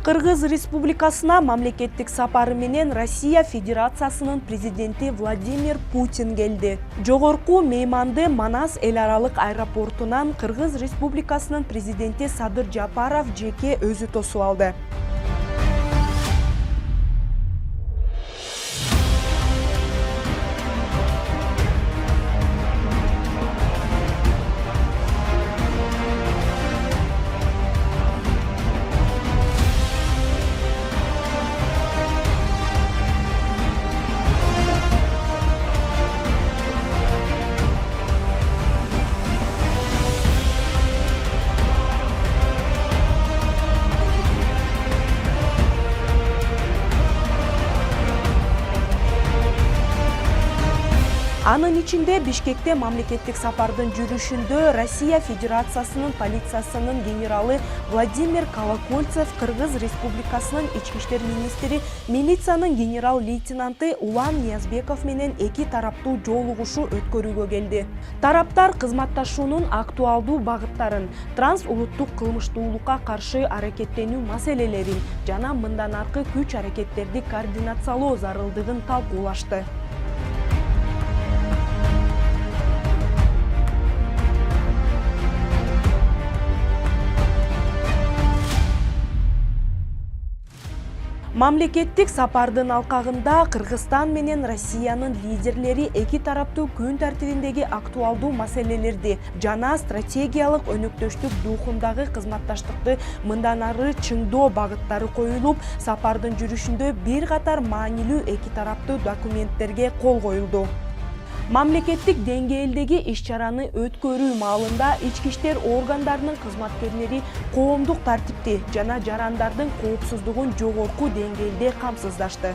Кыргыз Республикасына мамлекеттик сапары менен Россия Федерациясынын президенти Владимир Путин келди. Жогорку мейманды Манас эл аралык аэропортунан Кыргыз Республикасынын президенти Садыр Жапаров жеке өзү тосуп алды. Анын ичинде Бишкекте мамлекеттик сапардын жүрүшүндө Россия Федерациясынын полициясынын генералы Владимир Колокольцев, Кыргыз Республикасынын ички иштер министри, милициянын генерал-лейтенанты Улан Ниязбеков менен эки тараптуу жолугушуу өткөрүүгө келди. Тараптар кызматташуунун актуалдуу багыттарын, трансулуттук кылмыштуулукка каршы аракеттенүү маселелерин жана мындан аркы күч аракеттерди координациялоо зарылдыгын талкуулашты. Мамлекеттик сапардын алкагында Кыргызстан менен Россиянын лидерлери эки тараптуу күн тартибиндеги актуалдуу маселелерди жана стратегиялык өнөктөштүк духундагы кызматташтыкты мындан ары чыңдоо багыттары коюлуп, сапардын жүрүшүндө бир катар маанилүү эки тараптуу документтерге кол коюлду. Мамлекеттик деңгээлдеги иш-чараны өткөрүү маалында ички иштер органдарынын кызматкерлери коомдук тартипти жана жарандардын коопсуздугун жогорку деңгээлде камсыздашты.